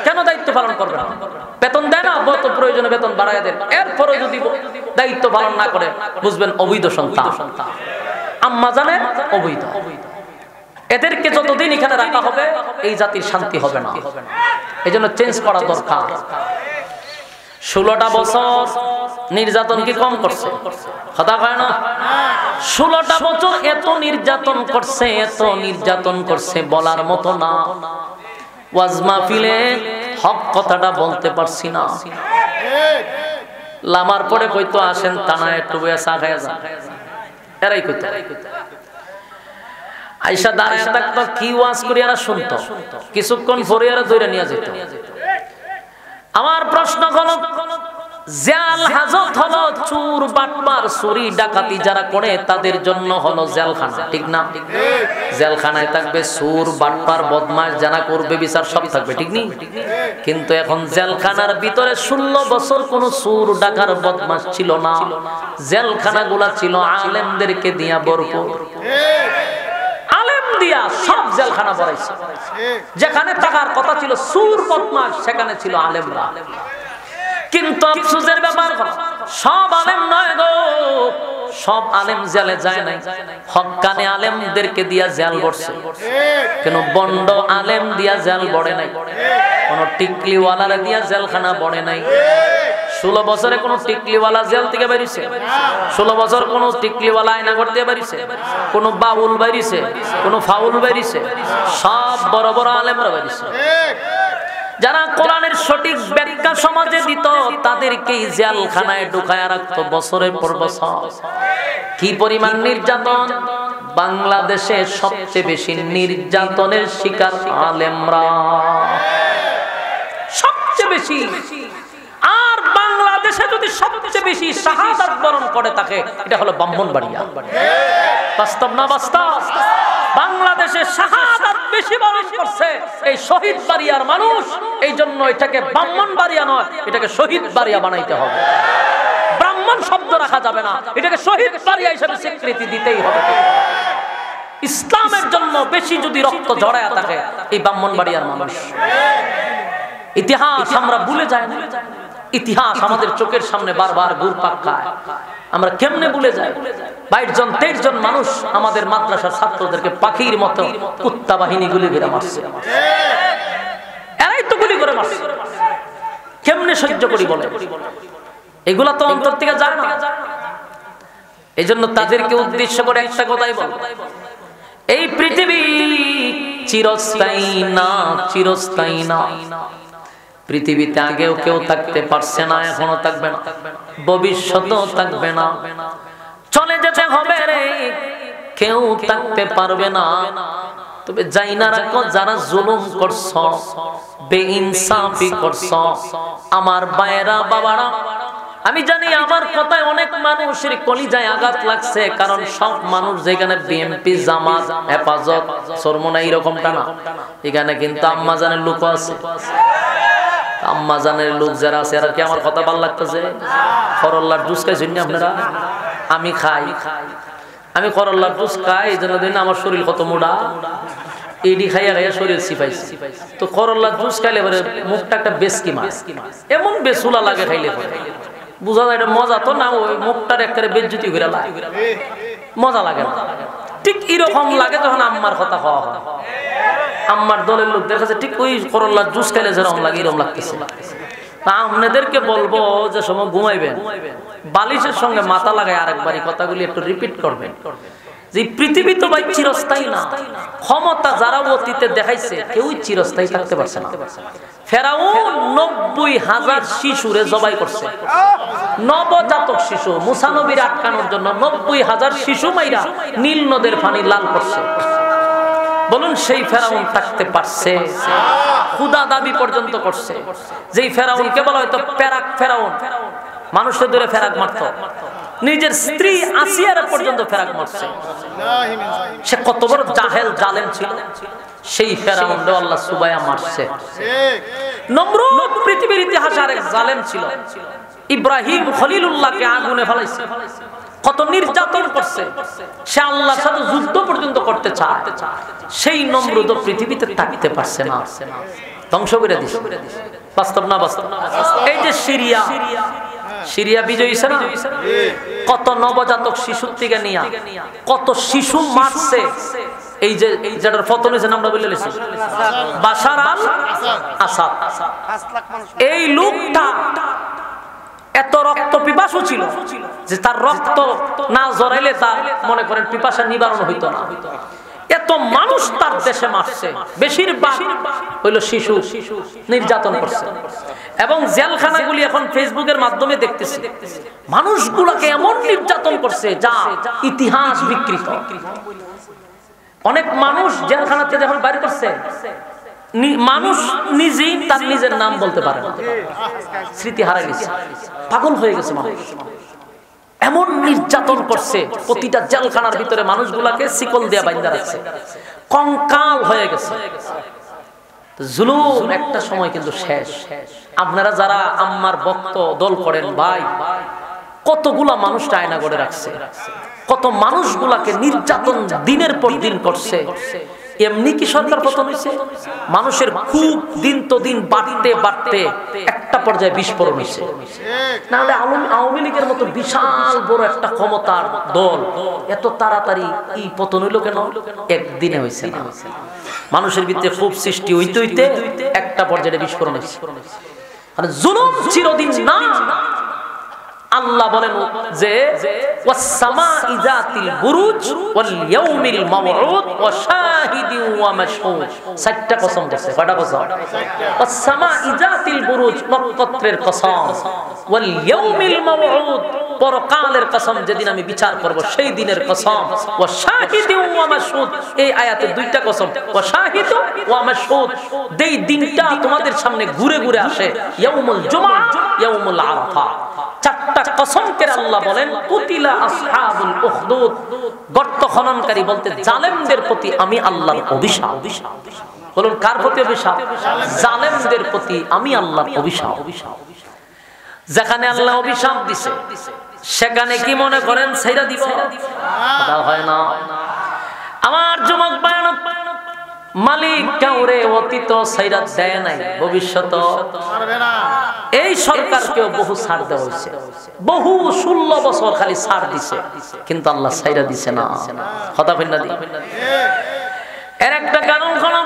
কেন দায়িত্ব পালন করবে না? বেতন দেয় না, বত প্রয়োজনে বেতন বাড়ায় দেন। এরপরে যদি দায়িত্ব পালন না করে, বুঝবেন অবৈধ সন্তান। আম্মা জানে অবৈধ। এদেরকে যতদিন এখানে রাখা হবে, এই জাতির শান্তি হবে না। এই জন্য চেঞ্জ করা দরকার। 16টা বছর নির্যাতন কি কম করছে? কথা কয় না? 16টা বছর এত নির্যাতন করছে, এত নির্যাতন করছে, বলার মতো না। ওয়াজ মাহফিলে হক কথাটা বলতে পারছি না। লামার পরে কইতো আসেন থানায় একটু বইয়া চা খাইয়া যান, এরাই কইতো। আইসা দাঁড়িয়ে থাকতো, কি ওয়াজ করি এরা শুনতো, কিছুক্ষণ পরে এরা ধরে নিয়ে যেত। আমার প্রশ্ন হলো, জেল হাজত হলো চোর বাটপার চুরি ডাকাতি যারা করে তাদের জন্য হলো জেলখানা, ঠিক না? জেলখানায় থাকবে চোর বাটপার বদমাশ যারা করবে বিচার, সব থাকবে, ঠিক নেই? কিন্তু এখন জেলখানার ভিতরে 16 বছর কোন চোর ডাকার বদমাশ ছিল না। জেলখানাগুলা ছিল আলেমদেরকে দিয়া ভরপুর, আলেম দিয়া সব জেলখানা ভরাইছে। যেখানে থাকার কথা ছিল চোর বদমাশ, সেখানে ছিল আলেমরা। কিন্তু আফসোসের ব্যাপার, সব আলেম নয় গো, সব আলেম জেলে যায় নাই। হক্কানি আলেমদেরকে দিয়া জেল ভরছে, কেন বন্ড আলেম দিয়া জেল ভরে নাই। কোন টিকলিওয়ালারা দিয়া জেলখানা ভরে নাই। 16 বছরে কোন টিকলিওয়ালা জেল থেকে বেরিয়েছে? 16 বছর কোন টিকলিওয়ালা আয়নাঘর দিয়ে বেরিয়েছে? কোন বাউল বেরিয়েছে? কোন ফাউল বেরিয়েছে? সব বড় বড় আলেমরা বেরিয়েছে। যারা কোরআনের সঠিক ব্যাখ্যা সমাজে দিত, তাদেরকেই জেলখানায় ঢুকায় রাখতো বছরের পর বছর। কি পরিমাণ নির্যাতন! বাংলাদেশে সবচেয়ে বেশি নির্যাতনের শিকার আলেমরা, সবচেয়ে বেশি। আর বাংলাদেশে যদি সবচেয়ে বেশি শাহাদাত বরণ করে থাকে, এটা হলো ব্রাহ্মণবাড়িয়া। বাস্তব না বাস্তব? বাংলাদেশে শাহাদাত বেশি বরণ করছে এই শহীদ বাড়িয়ার মানুষ। এই জন্য এটাকে ব্রাহ্মণবাড়িয়া নয়, এটাকে শহীদ বাড়িয়া বানাইতে হবে। ব্রাহ্মণ শব্দ রাখা যাবে না, এটাকে শহীদ বাড়িয়া হিসেবে স্বীকৃতি দিতেই হবে। ইসলামের জন্য বেশি যদি রক্ত ঝরায়া থাকে এই ব্রাহ্মণবাড়িয়ার মানুষ। ইতিহাস আমরা ভুলে যাই না, ইতিহাস আমাদের চোখের সামনে বারবার ঘুরপাক খায়। আমরা কেমনে ভুলে যাই? 22 জন 23 জন মানুষ আমাদের মাদ্রাসার ছাত্রদেরকে পাখির মতো কুত্তা বাহিনী গুলি করে মারছে। এরাই তো গুলি করে মারছে। কেমনে সহ্য করি বলে? এগুলা তো অন্তর থেকে যায় না। এই জন্য তাদেরকে উদ্দেশ্য করে একটা কথাই বল, এই পৃথিবী চিরস্থায়ী না, চিরস্থায়ী না। পৃথিবীতে আগেও কেউ থাকতে পারছে না, এখনো থাকবে না, ভবিষ্যতেও থাকবে না, চলে যেতে হবে রে, কেউ থাকতে পারবে না। তবে যাই না রাখো, যারা জুলুম করছো, বেইনসাফি করছো, আমার ভাইয়েরা বাবারা, আমি জানি আমার কথায় অনেক মানুষের কলিজায় আঘাত লাগছে, কারণ সব মানুষ যেখানে বিএনপি, জামাত, হেফাজত, চরমোনা এরকমটা না, এখানে কিন্তু আম্মা জানের লোক আছে। আম্মা জানের লোক যারা আছে, আর কি আমার কথা ভালো লাগতেছে? করল্লার জুস খাইছেন না আপনারা? আমি খাই, আমি করল্লার জুস খাই, এই জন্য দিন আমার শরীর কত মোটা, এডি খাইয়া খাইয়া শরীর সিপাইছে। তো করল্লার জুস খাইলে পরে মুখটা একটা বেসকি মাছ, এমন বেসুলা লাগে খাইলে পরে বুঝা যায় এটা মজা তো না, ওই মুখটার একেবারে বেজ্জতি করে লাগে, মজা লাগে না। ঠিক এরকম লাগে যখন আম্মার কথা খাওয়া হয়, আম্মার দলের লোকদের কাছে ঠিক ওই করল্লার জুস খাইলে যেরকম লাগে এরকম লাগতেছে। আপনাদেরকে বলবো যে সময় ঘুমাইবেন, বালিশের সঙ্গে মাথা লাগায় আরেকবার এই কথাগুলি একটু রিপিট করবেন, যে পৃথিবী তো ভাই চিরস্থায়ী না। ক্ষমতা যারা অতীতে দেখাইছে কেউই চিরস্থায়ী থাকতে পারছে না। ফেরাউন 90,000 শিশুরে জবাই করছে, নবজাতক শিশু, মুসা নবীর আটকানোর জন্য 90,000 শিশু মাইরা নীল নদের পানি লাল করছে। বলুন সেই ফেরাউন থাকতে পারছে? খুদা দাবি পর্যন্ত করছে, যেই ফেরাউনকে বলা হয়তো পেরাক ফেরাউন, মানুষের ধরে ফেরাক মারত, নিজের স্ত্রী আসিয়ার পর্যন্ত ফেরাক মারছে। সে কত বড় জাহেল জালেম ছিল, সেই ফেরাউন আল্লাহ সুবায়া মারছে। নমরুদ পৃথিবীর ইতিহাসে আরেক জালেম ছিল, ইব্রাহিম খলিলুল্লাহকে আগুনে ফেলাইছে, কত নির্যাতন করছে, সে আল্লাহর সাথে যুদ্ধ পর্যন্ত করতে চায়। সেই নমরুদ পৃথিবীতে থাকতে পারছে না, ধ্বংস করে দিছে। বাস্তব না বাস্তব? এই যে সিরিয়া বিজয়ী হইছে না, কত নবজাতক শিশুর থেকে নিয়ে কত শিশু মারছে। এই যে যেটার পতন হয়েছে আমরা বলে লিখছি বাশার আল আসাদ, এই লোকটা এত রক্ত পিপাসু ছিল যে তার রক্ত না জড়াইলে তার মনে করেন পিপাসা নিবারণ হইতো না। এত মানুষ তার দেশে মারছে, বেশিরভাগ হইল শিশু, নির্যাতন করছে। এবং জেলখানাগুলি এখন ফেসবুকের মাধ্যমে দেখতেছি, মানুষগুলোকে এমন নির্যাতন করছে যা ইতিহাস বিকৃত। অনেক মানুষ জেলখানাতে যখন বাইরে করছে, মানুষ নিজেই তার নিজের নাম বলতে পারে না, স্মৃতি হারা গেছে, পাগল হয়ে গেছে মানুষ। এমন নির্যাতন করছে, প্রতিটা জেলখানার ভিতরে মানুষগুলাকে শিকল দিয়ে বাইন্ধা রাখছে, কঙ্কাল হয়ে গেছে। জুলুম একটা সময় কিন্তু শেষ। আপনারা যারা আম্মার ভক্ত দল করেন ভাই, কতগুলা মানুষটা আয়না করে রাখছে, কত মানুষগুলাকে নির্যাতন দিনের পর দিন করছে। এমনি কি সরকার পতন হয়েছে? মানুষের খুব দিন তো দিন বাড়তে বাড়তে একটা পর্যায়ে বিস্ফোরণ হয়েছে। নাহলে আওয়ামী লীগের মতো বিশাল বড় একটা ক্ষমতার দল এত তাড়াতাড়ি এই পতন হইল কেন? একদিনে হয়েছে না, মানুষের ভিতরে খুব সৃষ্টি হইতে হইতে একটা পর্যায়ে বিস্ফোরণ হয়েছে। মানে জুলুম চিরদিন না। আল্লাহ বলেন যে ওয়াস-সামা'i যাতিল বুরুজ ওয়াল ইয়াউমিল মাওউদ ওয়া শাহিদিন ওয়া মাশহুদ। চারটা কসম করছে। কয়টা কসম? ওয়াস-সামা'i যাতিল বুরুজ, নক্ষত্রের কসম, ওয়াল ইয়াউমিল মাওউদ, পরকালের কসম, যেদিন আমি বিচার করব সেই দিনের কসম, ওয়া শাহিদিন ওয়া মাশহুদ। এই আয়াতে দুইটা কসম, ওয়া শাহিদু ওয়া মাশহুদ। এই দিনটা তোমাদের সামনে ঘুরে ঘুরে আসে, ইয়াউমুল জুমআ, ইয়াউমুল আরাফা। চারটা কসম করে আল্লাহ বলেন কুতিলা আসহাবুল উখদুদ, গর্ত খননকারী বলতে জালেমদের প্রতি আমি আল্লাহর অভিশাপ। বলুন কার প্রতি অভিশাপ? জালেমদের প্রতি আমি আল্লাহর অভিশাপ। যেখানে আল্লাহ অভিশাপ দিছে সেখানে কি মনে করেন ছাইরা দিব? তা হয় না। আমার যুবক বায়ান, মালিক কাউরে অতীত ছাইরা দেয় নাই, ভবিষ্যৎ ছাড়বে না। এই সরকারকেও বহু ছাড় দেওয়া হয়েছে, বহু 16 বছর খালি ছাড় দিছে, কিন্তু আল্লাহ ছাইরা দিছে না। কথা কইনা দি। এর একটা কারণ হলো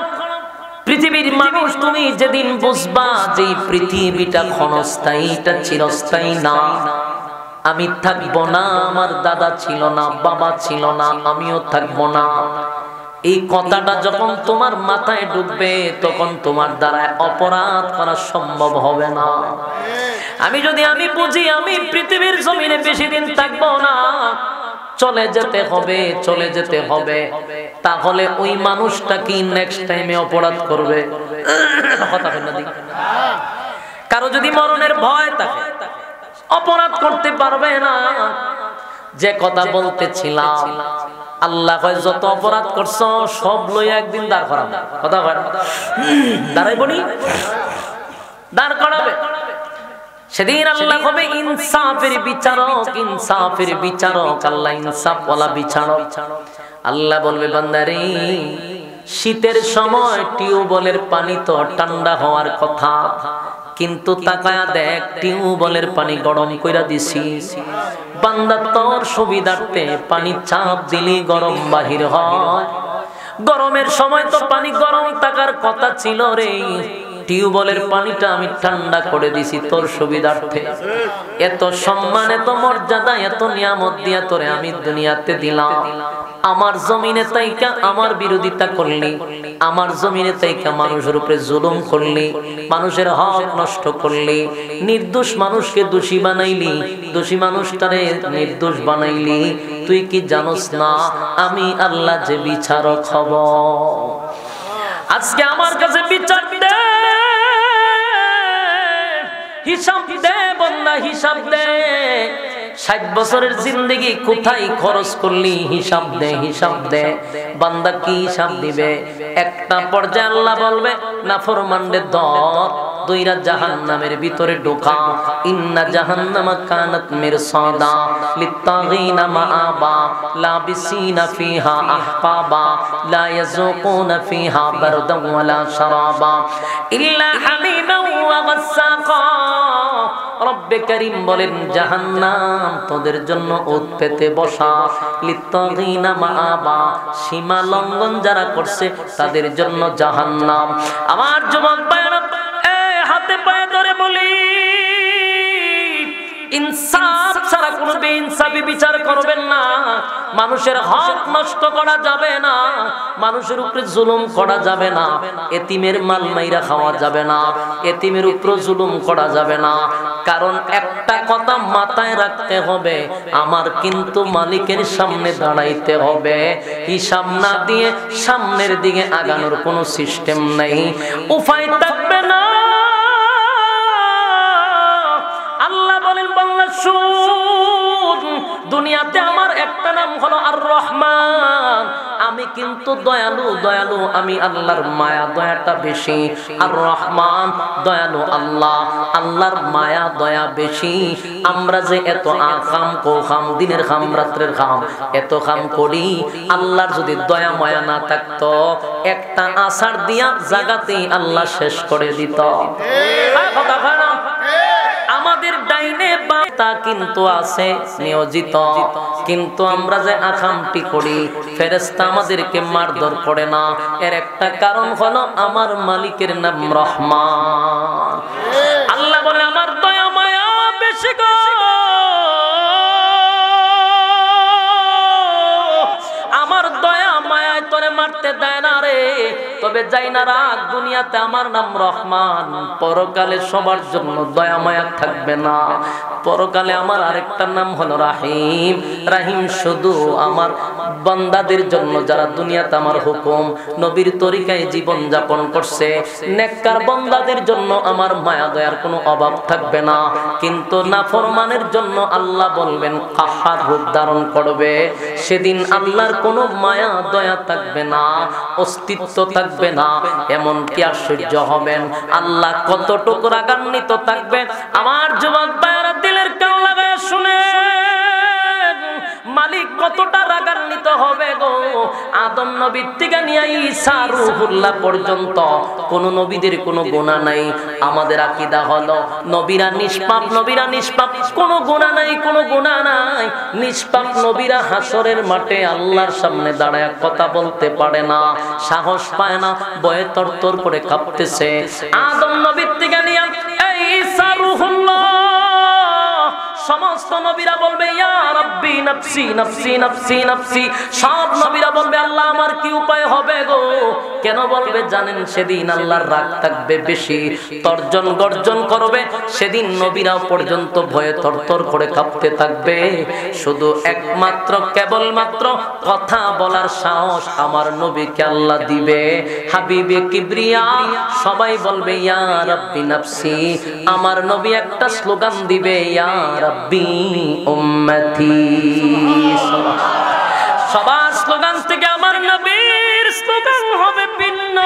পৃথিবীর মানুষ, তুমি যেদিন বুঝবা যে পৃথিবীটা ক্ষণস্থায়ী, এটা চিরস্থায়ী না। আমি থাকবো না, আমার দাদা ছিল না, বাবা ছিল না, আমিও থাকবো না। এই কথাটা যখন তোমার মাথায় ঢুকবে তখন তোমার দ্বারা অপরাধ করা সম্ভব হবে না। আমি বুঝি আমি পৃথিবীর জমিনে বেশি দিন থাকবো না, চলে যেতে হবে, তাহলে ওই মানুষটা কি নেক্সট টাইমে অপরাধ করবে? কথা বলেন না। কারো যদি মরণের ভয় থাকে অপরাধ করতে পারবে না। যে কথা বলতেছিলাম, আল্লাহ কয় যত অপরাধ করছো সব লইয়া একদিন দাঁড় করাবে। কথা বলেন, দাঁড়াইব নি? দাঁড় করাবে। সেদিন আল্লাহ হবে ইনসাফের বিচারক, আল্লাহ ইনসাফ ওয়ালা বিচারক। আল্লাহ বলবে বান্দারে, শীতের সময় টিউবওয়েলের পানি তো ঠান্ডা হওয়ার কথা, কিন্তু তাকায়া দেখ টিউবওয়েলের পানি গরম কইরা দিছি। বান্দা তোর সুবিধার্থে পানি চাপ দিলি গরম বাহির হয়। গরমের সময় তো পানি গরম থাকার কথা ছিল রে, টিউবওয়েলের পানিটা আমি ঠান্ডা করে দিছি তোর সুবিধার্থে। এত সম্মান, এত মর্যাদা, এত নিয়ামত দিয়া তোরে আমি দুনিয়াতে দিলাম। আমার জমিনে তাইকা আমার বিরোধিতা করলি, আমার জমিনে তাইকা মানুষের উপরে জুলুম করলি, মানুষের হক নষ্ট করলি, নির্দোষ মানুষকে দোষী বানাইলি, দোষী মানুষটারে নির্দোষ বানাইলি। তুই কি জানোস না আমি আল্লাহ যে বিচারক হব? আজকে আমার কাছে বিচার দে, হিসাব দে বন্ধা, হিসাব দে। 60 বছরের জিন্দেগি কোথায় খরচ করলি? হিসাব দে। বান্দা কি হিসাব দিবে? একটা পর্যায়ে আল্লাহ বলবে নাফরমানদের ধর, দুইরা জাহান্নামের ভিতরে ঢোকা। ইন্না জাহান্নামা কানাত মিরসাদা লিত্তাগিনা মাআবা লাবিসিনা ফিহা আহকাবা লা ইয়াযুকুনা ফিহা বারদান ওয়ালা শারাবা ইল্লা হামিমান ওয়া গাসসাকা। রব্বে কারীম বলেন জাহান্নাম তোদের জন্য ওত পেতে বসা, লিত্তাগিনা মাআবা সীমা লঙ্ঘন যারা করছে তাদের জন্য জাহান্নাম। আমার যুবক ভাইরা, হাতে পায়ে ধরে বলি, ইনসাফ ছাড়া কোনো বেইনসাফি বিচার করবেন না। মানুষের হক নষ্ট করা যাবে না, মানুষের উপরে জুলুম করা যাবে না, এতিমের মাল মাইরা খাওয়া যাবে না, এতিমের উপরে জুলুম করা যাবে না। কারণ একটা কথা মাথায় রাখতে হবে, আমার কিন্তু মালিকের সামনে দাঁড়াইতে হবে। হিসাব না দিয়ে সামনের দিকে আগানোর কোনো সিস্টেম নাই, উপায় থাকবে না। আল্লাহ বলেন বাংলা শুন, দুনিয়াতে আমার একটা নাম হলো আর রহমান। আমি কিন্তু দয়ালু, আমি আল্লাহর মায়া দয়াটা বেশি। আর রহমান দয়ালু আল্লাহ, আল্লাহর মায়া দয়া বেশি। আমরা যে এত আকাম কোখাম, দিনের খাম রাত্রের খাম, এত খাম করি, আল্লাহর যদি দয়া মায়া না থাকতো একটা আসার দিয়া জাগাতেই আল্লাহ শেষ করে দিত। আমাদের ডাইনে বাতা কিন্তু আছে নিয়োজিত, কিন্তু আমরা যে আকামটি করি ফেরেশতা আমাদেরকে মারধর করে না। এর একটা কারণ হলো আমার মালিকের নাম রহমান। আল্লাহ বলে আমার দয়া মায়া বেশি গো, আমার দয়া মায়ায় তোরে মারতে দেয় না রে। তবে যাই না রাগ, দুনিয়াতে আমার নাম রহমান, পরকালে সবার জন্য দয়া মায়া থাকবে না। পরকালে আমার আরেকটা নাম হলো রাহিম। রাহিম শুধু আমার বান্দাদের জন্য যারা দুনিয়াতে আমার হুকুম নবীর তরিকায় জীবন যাপন করছে, নেককার বান্দাদের জন্য আমার মায়া দয়ার কোনো অভাব থাকবে না। কিন্তু নাফরমানের জন্য আল্লাহ বলবেন কাহার রূপ ধারণ করবে। সেদিন আল্লাহর কোনো মায়া দয়া থাকবে না, অস্তিত্ব থাকবে না। এমন কি আশ্চর্য হবেন, আল্লাহ কতটুকু রাগান্বিত থাকবে। আমার যুবক ভাইরা দিলের কান লাগায় শুনে, মালিক কতটা রাগান্বিত হবে গো। আদম নবীর থেকে নিয়ে ঈসা রূহুল্লাহ পর্যন্ত কোন নবীদের কোনো গুনাহ নাই। আমাদের আকীদা হলো নবীরা নিষ্পাপ, নবীরা নিষ্পাপ, কোনো গুনাহ নাই, কোনো গুনাহ নাই। নিষ্পাপ নবীরা হাসরের মাঠে আল্লাহর সামনে দাঁড়ায় কথা বলতে পারে না, সাহস পায় না, ভয়ে তরতর করে কাঁপতেছে। আদম নবীর থেকে নিয়ে ঈসা রূহুল্লাহ সমস্ত নবীরা বলবে ইয়া রাব্বি নাফসি নাফসি নাফসি নাফসি। সব নবীরা বলবে আল্লাহ আমার কি উপায় হবে গো। কেন বলবে জানেন? সেদিন আল্লাহর রাগ থাকবে বেশি, তর্জন গর্জন করবে। সেদিন নবীরাও পর্যন্ত ভয়ে থরথর করে কাঁপতে থাকবে। শুধু একমাত্র কেবলমাত্র কথা বলার সাহস আমার নবীকে আল্লাহ দিবে। হাবিবে কিবরিয়া সবাই বলবে ইয়া রাব্বি নাফসি। আমার নবী একটা স্লোগান দিবে ইয়া রাব্বি উম্মতি। সবার স্লোগান থেকে আমার নবীর স্লোগান হবে ভিন্ন।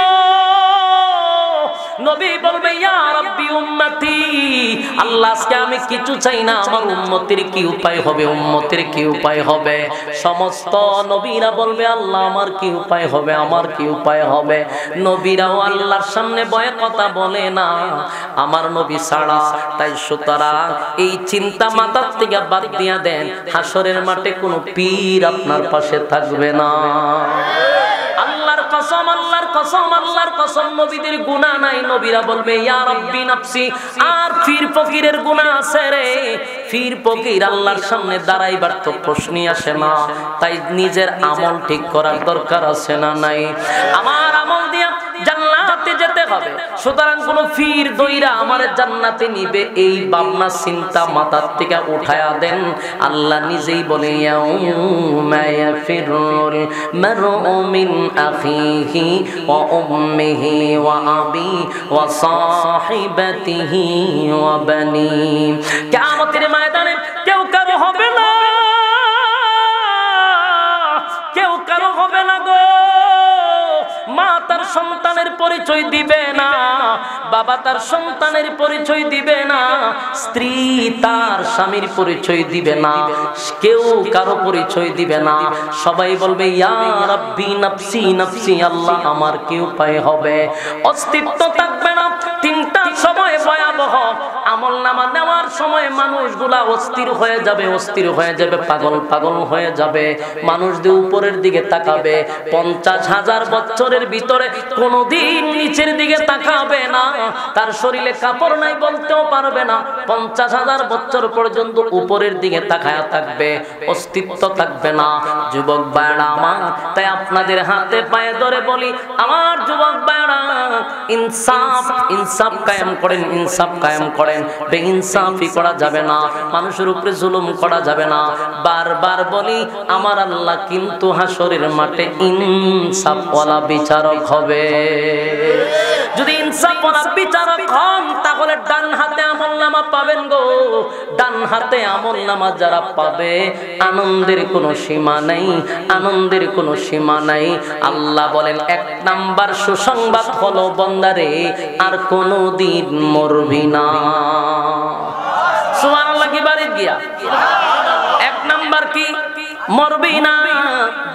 নবী বলবে ইয়া রাব্বি উম্মতি। আল্লাহ আজকে আমি কিছু চাই না, আমার উম্মতের কি উপায় হবে, উম্মতের কি উপায় হবে। সমস্ত নবীরা বলবে আল্লাহ আমার কি উপায় হবে, আমার কি উপায় হবে। নবীরাও আল্লাহর সামনে ভয়ে কথা বলে না আমার নবী ছাড়া। তাই সুতরাং এই চিন্তা মাথার থেকে বাদ দিয়া দেন। হাসরের মাঠে কোনো পীর আপনার পাশে থাকবে না। আল্লাহর কসম, আল্লাহর কসম, আল্লাহর কসম, নবীদের গুনাহ নাই। নবীরা বলবে ইয়া রাব্বি নাফসি। আর পীর ফকিরের গুনাহ আছে রে। পীর ফকির আল্লাহর সামনে দাঁড়াইবার তো প্রশ্নই আসে না। তাই নিজের আমল ঠিক করার দরকার আছে না নাই? আমার আমল দিয়া জান্নাতে যেতে হবে। সুতরাং কোন পীর দইরা আমার জান্নাতে নিবে এই ভাবনা চিন্তা মাথার থেকে উঠায়া দেন। আল্লাহ নিজেই বলে ইয়াউমা ইয়াফিরুল মারউ মিন আখিহি ওয়া উম্মিহি ওয়া আবি ওয়া সাহিবাতিহি ওয়া বানি। কিয়ামতের ময়দানে কেউ কারো হবে না, কেউ কারো হবে না গো। মা তার সন্তানের পরিচয় দিবে না, বাবা তার সন্তানের পরিচয় দিবে না, স্ত্রী তার স্বামীর পরিচয় দিবে না, কেউ কারো পরিচয় দিবে না। সবাই বলবে ইয়া রাব্বি নাফসি নাফসি। আল্লাহ আমার কি উপায় হবে। অস্তিত্ব থাকবে না। তিনটা সময় ভয়াবহ। আমল নামা নেওয়ার সময় মানুষগুলা অস্থির হয়ে যাবে, অস্থির হয়ে যাবে, পাগল পাগল হয়ে যাবে। মানুষদের উপরের দিকে তাকাবে। 50,000 বছরের ভিতরে কোনদিন নিচের দিকে তাকাবে না। তার শরীরে কাপড় নাই বলতেও পারবে না। 50,000 বছর পর্যন্ত উপরের দিকে তাকায়া থাকবে, অস্তিত্ব থাকবে না। যুবক ভাইরা আমার, তাই আপনাদের হাতে পায়ে ধরে বলি আমার যুবক ভাইরা, ইনসাফ ইনসাফ কায়েম করেন, ইনসাফ কায়েম করেন। বেইনসাফি করা যাবে না, মানুষের উপরে জুলুম করা যাবে না। বারবার বলি আমার আল্লাহ কিন্তু হাসরের মাঠে ইনসাফওয়ালা বিচারক হবে। যদি ইনসাফওয়ালা বিচারক হন তাহলে ডান হাতে আমলনামা পাবেন গো। ডান হাতে আমলনামা যারা পাবে আনন্দের কোনো সীমা নাই, আনন্দের কোনো সীমা নাই। আল্লাহ বলেন 1 নাম্বার সুসংবাদ হলো বান্দারে আর কোনদিন মরবি না। সুবহানাল্লাহ কি বাড়ি গিয়া 1 নাম্বার কি মরবি না।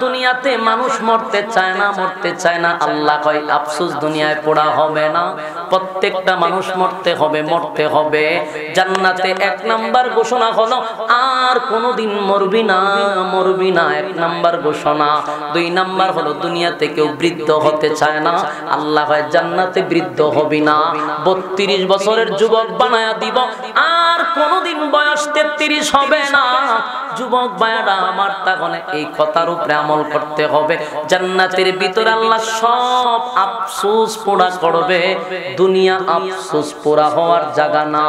দুনিয়াতে মানুষ মরতে চায় না, মরতে চায় না। আল্লাহ কয় আফসোস দুনিয়ায় পড়া হবে না, প্রত্যেকটা মানুষ মরতে হবে, মরতে হবে। জান্নাতে 1 নাম্বার ঘোষণা হলো আর কোনদিন মরবি না, মরবি না। 1 নাম্বার ঘোষণা। 2 নাম্বার হলো দুনিয়াতে কেউ বৃদ্ধ হতে চায় না। আল্লাহ কয় জান্নাতে বৃদ্ধ হবি না, 32 বছরের যুবক বানায়া দিব, আর কোনদিন বয়স 33 হবে না। যুবক ভাইরা আমার, তাহলে এই কথার উপরে আমল করতে হবে। জান্নাতের ভিতরে আল্লাহ সব আফসোস পুরা করবে। দুনিয়া আফসোস পুরা হওয়ার জায়গা না।